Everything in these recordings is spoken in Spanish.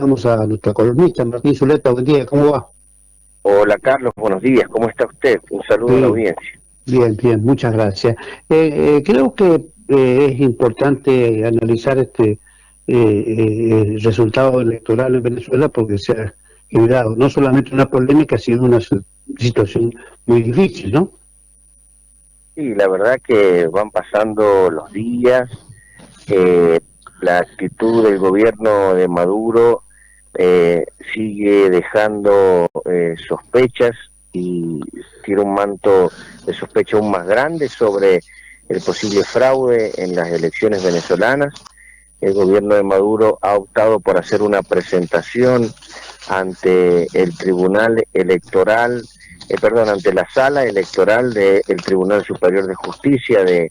saludamos a nuestra columnista Martín Zuleta. Buen día, ¿cómo va? Hola Carlos, buenos días, ¿cómo está usted? Un saludo a la audiencia. Bien, bien, muchas gracias. Creo que es importante analizar resultado electoral en Venezuela porque se ha generado no solamente una polémica, sino una situación muy difícil, ¿no? Sí, la verdad que van pasando los días, la actitud del gobierno de Maduro sigue dejando sospechas y tiene un manto de sospecha aún más grande sobre el posible fraude en las elecciones venezolanas. El gobierno de Maduro ha optado por hacer una presentación ante el Tribunal Electoral, ante la Sala Electoral del Tribunal Superior de Justicia de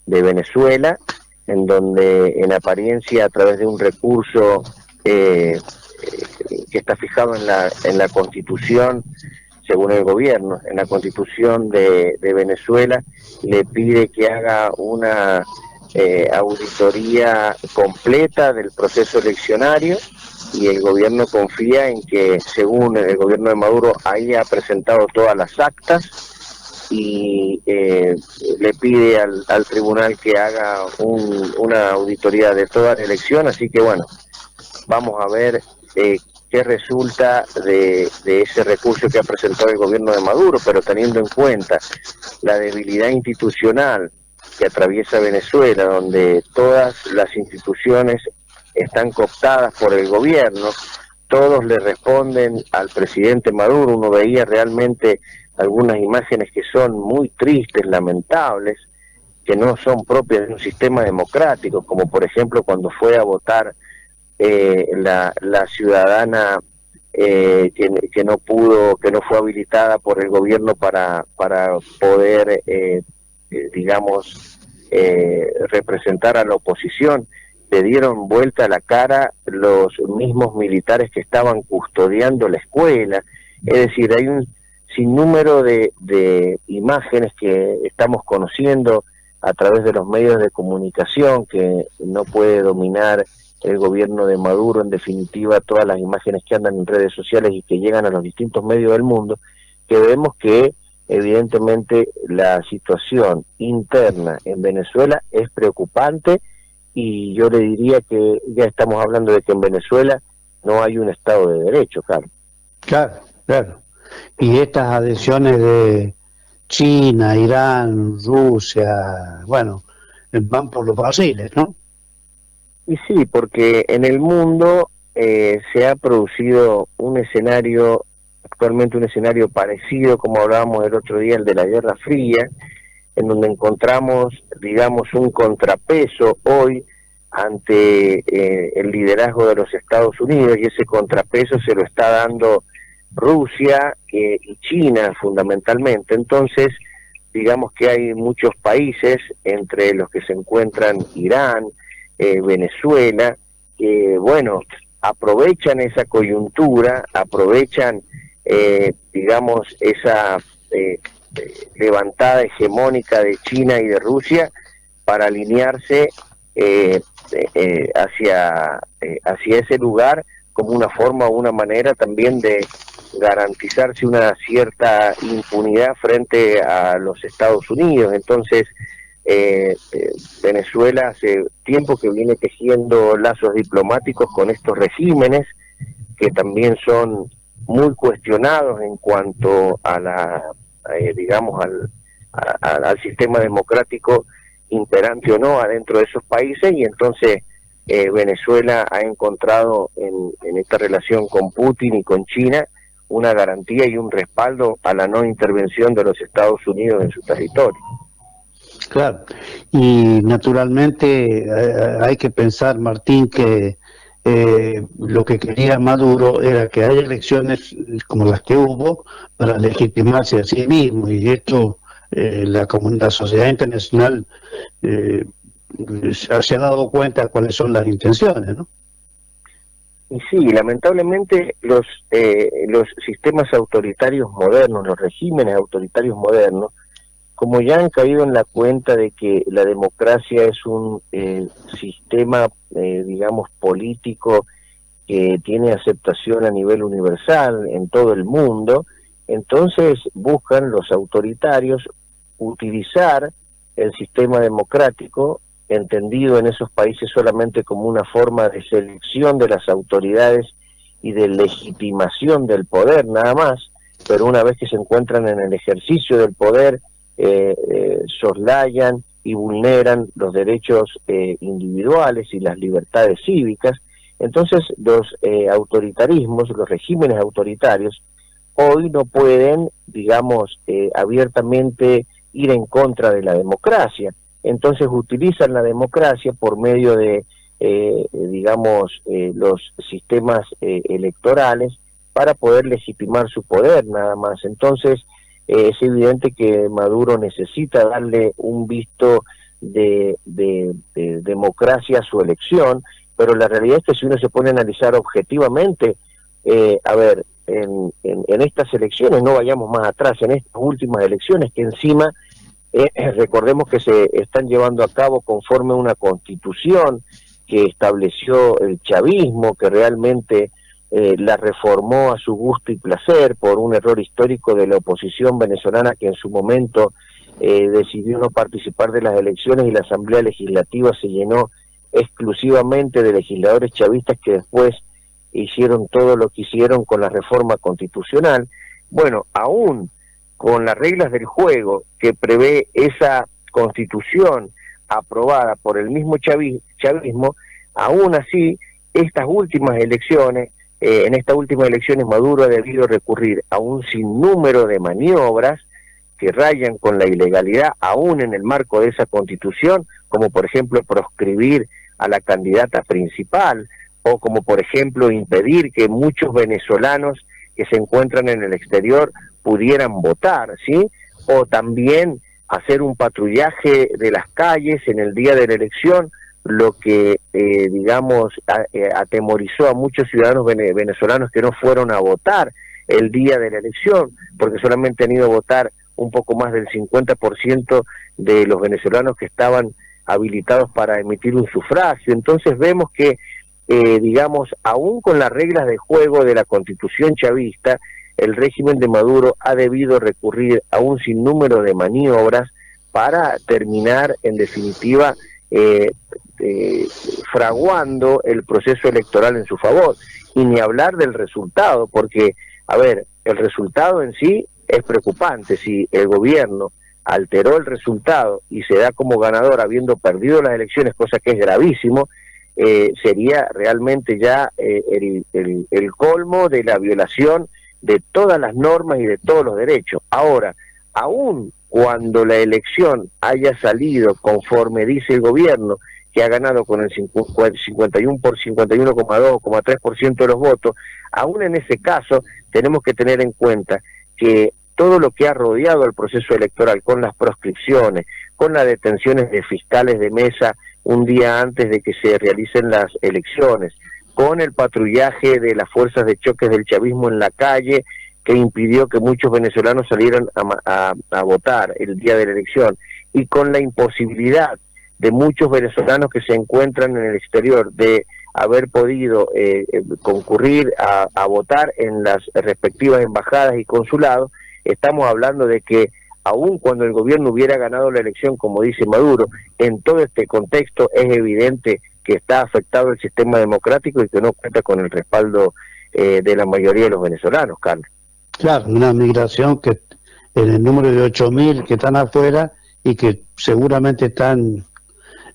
Venezuela, en donde en apariencia a través de un recurso que está fijado en la Constitución, según el gobierno, en la Constitución de Venezuela, le pide que haga una auditoría completa del proceso eleccionario, y el gobierno confía en que, según el gobierno de Maduro, haya presentado todas las actas, y le pide al tribunal que haga una auditoría de toda la elección. Así que bueno, vamos a ver qué resulta de ese recurso que ha presentado el gobierno de Maduro, pero teniendo en cuenta la debilidad institucional que atraviesa Venezuela, donde todas las instituciones están cooptadas por el gobierno, todos le responden al presidente Maduro. Uno veía realmente algunas imágenes que son muy tristes, lamentables, que no son propias de un sistema democrático, como por ejemplo cuando fue a votar la ciudadana que no fue habilitada por el gobierno para poder representar a la oposición. Le dieron vuelta a la cara los mismos militares que estaban custodiando la escuela. Es decir, hay un sinnúmero de imágenes que estamos conociendo a través de los medios de comunicación que no puede dominar el gobierno de Maduro. En definitiva, todas las imágenes que andan en redes sociales y que llegan a los distintos medios del mundo, que vemos que evidentemente la situación interna en Venezuela es preocupante, y yo le diría que ya estamos hablando de que en Venezuela no hay un Estado de Derecho, claro. Claro, claro. Y estas adhesiones de China, Irán, Rusia, bueno, van por los fáciles, ¿no? Y sí, porque en el mundo se ha producido un escenario, actualmente un escenario parecido, como hablábamos el otro día, el de la Guerra Fría, en donde encontramos, digamos, un contrapeso hoy ante el liderazgo de los Estados Unidos, y ese contrapeso se lo está dando Rusia y China fundamentalmente. Entonces, digamos que hay muchos países, entre los que se encuentran Irán, Venezuela, que bueno, aprovechan esa coyuntura, aprovechan digamos esa levantada hegemónica de China y de Rusia para alinearse hacia ese lugar, como una forma o una manera también de garantizarse una cierta impunidad frente a los Estados Unidos. Entonces, Venezuela hace tiempo que viene tejiendo lazos diplomáticos con estos regímenes, que también son muy cuestionados en cuanto a la al sistema democrático imperante o no adentro de esos países. Y entonces Venezuela ha encontrado en esta relación con Putin y con China una garantía y un respaldo a la no intervención de los Estados Unidos en su territorio. Claro, y naturalmente hay que pensar, Martín, que lo que quería Maduro era que haya elecciones como las que hubo para legitimarse a sí mismo, y esto la sociedad internacional se ha dado cuenta de cuáles son las intenciones, ¿no? Y sí, lamentablemente los sistemas autoritarios modernos, los regímenes autoritarios modernos, como ya han caído en la cuenta de que la democracia es un sistema, digamos, político que tiene aceptación a nivel universal en todo el mundo. Entonces buscan los autoritarios utilizar el sistema democrático, entendido en esos países solamente como una forma de selección de las autoridades y de legitimación del poder, nada más, pero una vez que se encuentran en el ejercicio del poder, soslayan y vulneran los derechos individuales y las libertades cívicas. Entonces los autoritarismos, los regímenes autoritarios, hoy no pueden, digamos, abiertamente ir en contra de la democracia. Entonces utilizan la democracia por medio de, los sistemas electorales para poder legitimar su poder, nada más. Entonces es evidente que Maduro necesita darle un visto de democracia a su elección, pero la realidad es que si uno se pone a analizar objetivamente, en estas elecciones, no vayamos más atrás, en estas últimas elecciones que encima, recordemos que se están llevando a cabo conforme a una constitución que estableció el chavismo, que realmente la reformó a su gusto y placer por un error histórico de la oposición venezolana que en su momento decidió no participar de las elecciones y la Asamblea Legislativa se llenó exclusivamente de legisladores chavistas que después hicieron todo lo que hicieron con la reforma constitucional. Bueno, aún con las reglas del juego que prevé esa constitución aprobada por el mismo chavismo, aún así, estas últimas elecciones, en estas últimas elecciones Maduro ha debido recurrir a un sinnúmero de maniobras que rayan con la ilegalidad, aún en el marco de esa constitución, como por ejemplo proscribir a la candidata principal, o como por ejemplo impedir que muchos venezolanos que se encuentran en el exterior pudieran votar, ¿sí? O también hacer un patrullaje de las calles en el día de la elección, lo que, atemorizó a muchos ciudadanos venezolanos que no fueron a votar el día de la elección, porque solamente han ido a votar un poco más del 50% de los venezolanos que estaban habilitados para emitir un sufragio. Entonces vemos que, aún con las reglas de juego de la Constitución chavista, el régimen de Maduro ha debido recurrir a un sinnúmero de maniobras para terminar, en definitiva, fraguando el proceso electoral en su favor. Y ni hablar del resultado, porque, el resultado en sí es preocupante. Si el gobierno alteró el resultado y se da como ganador habiendo perdido las elecciones, cosa que es gravísimo, sería realmente ya el colmo de la violación de todas las normas y de todos los derechos. Ahora, aún cuando la elección haya salido conforme dice el gobierno, que ha ganado con el 51,2,3% de los votos, aún en ese caso tenemos que tener en cuenta que todo lo que ha rodeado al proceso electoral, con las proscripciones, con las detenciones de fiscales de mesa un día antes de que se realicen las elecciones, con el patrullaje de las fuerzas de choques del chavismo en la calle, que impidió que muchos venezolanos salieran a votar el día de la elección, y con la imposibilidad de muchos venezolanos que se encuentran en el exterior de haber podido concurrir a votar en las respectivas embajadas y consulados. Estamos hablando de que aun cuando el gobierno hubiera ganado la elección, como dice Maduro, en todo este contexto es evidente que está afectado el sistema democrático y que no cuenta con el respaldo de la mayoría de los venezolanos, Carlos. Claro, una migración que en el número de 8.000 que están afuera y que seguramente están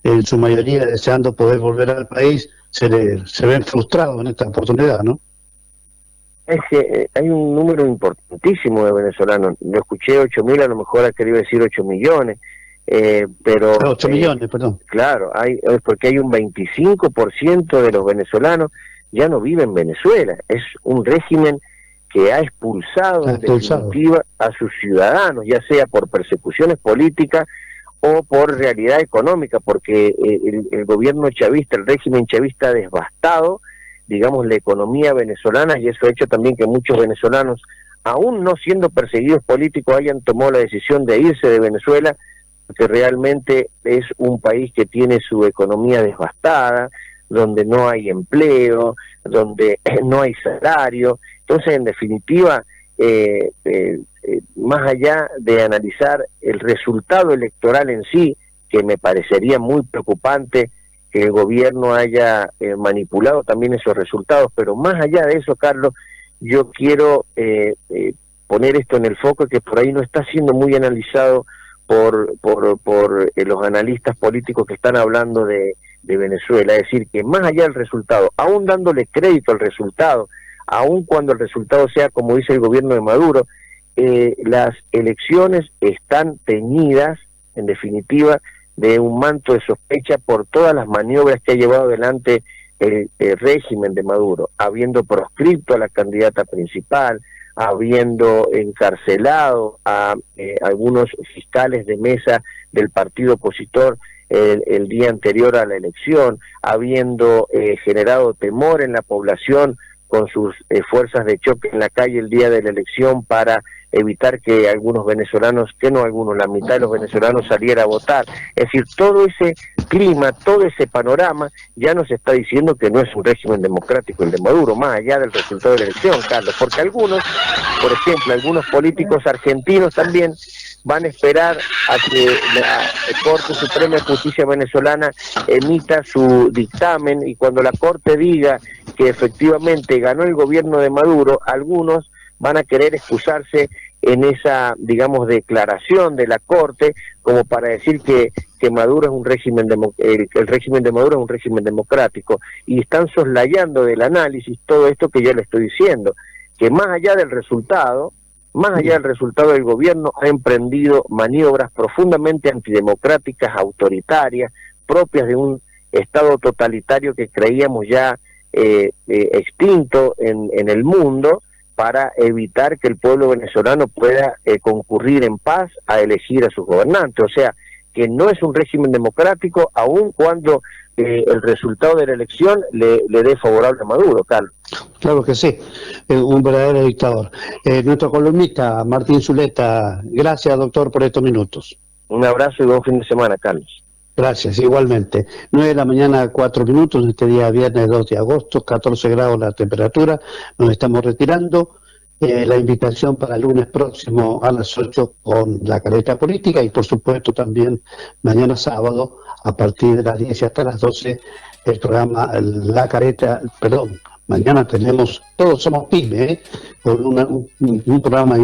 en su mayoría deseando poder volver al país, se ven frustrados en esta oportunidad, ¿no? Es que hay un número importantísimo de venezolanos. Yo escuché 8.000, a lo mejor ha querido decir 8 millones, pero... 8 millones, perdón. Claro, porque hay un 25% de los venezolanos ya no vive en Venezuela. Es un régimen que ha expulsado en definitiva a sus ciudadanos, ya sea por persecuciones políticas o por realidad económica, porque el gobierno chavista, el régimen chavista ha devastado, digamos, la economía venezolana, y eso ha hecho también que muchos venezolanos, aún no siendo perseguidos políticos, hayan tomado la decisión de irse de Venezuela, porque realmente es un país que tiene su economía devastada, donde la inflación es altísima, donde la pobreza es altísima, donde la desigualdad social es evidente, donde la falta de donde no hay empleo, donde no hay salario. Entonces, en definitiva, más allá de analizar el resultado electoral en sí, que me parecería muy preocupante que el gobierno haya manipulado también esos resultados, pero más allá de eso, Carlos, yo quiero poner esto en el foco, que por ahí no está siendo muy analizado por los analistas políticos que están hablando de Venezuela. Es decir, que más allá del resultado, aún dándole crédito al resultado, aún cuando el resultado sea como dice el gobierno de Maduro, las elecciones están teñidas, en definitiva, de un manto de sospecha por todas las maniobras que ha llevado adelante el régimen de Maduro, habiendo proscripto a la candidata principal, habiendo encarcelado a algunos fiscales de mesa del partido opositor el día anterior a la elección, habiendo generado temor en la población con sus fuerzas de choque en la calle el día de la elección para evitar que algunos venezolanos, que no algunos, la mitad de los venezolanos saliera a votar. Es decir, todo ese clima, todo ese panorama ya nos está diciendo que no es un régimen democrático el de Maduro, más allá del resultado de la elección, Carlos, porque algunos, por ejemplo, algunos políticos argentinos también van a esperar a que la Corte Suprema de Justicia venezolana emita su dictamen, y cuando la Corte diga que efectivamente ganó el gobierno de Maduro, algunos van a querer excusarse en esa, digamos, declaración de la Corte, como para decir que Maduro es un régimen el régimen de Maduro es un régimen democrático, y están soslayando del análisis todo esto que yo le estoy diciendo, que más allá del resultado del gobierno ha emprendido maniobras profundamente antidemocráticas, autoritarias, propias de un Estado totalitario que creíamos ya extinto en el mundo, para evitar que el pueblo venezolano pueda concurrir en paz a elegir a sus gobernantes. O sea, que no es un régimen democrático, aun cuando el resultado de la elección le dé favorable a Maduro, Carlos. Claro que sí, un verdadero dictador. Nuestro columnista, Martín Zuleta, gracias, doctor, por estos minutos. Un abrazo y buen fin de semana, Carlos. Gracias, igualmente. 9 de la mañana, 4 minutos, este día viernes 2 de agosto, 14 grados la temperatura, nos estamos retirando. La invitación para el lunes próximo a las 8 con la careta política, y por supuesto también mañana sábado a partir de las 10 hasta las 12 el programa La Careta, perdón, mañana tenemos Todos Somos Pyme, con un programa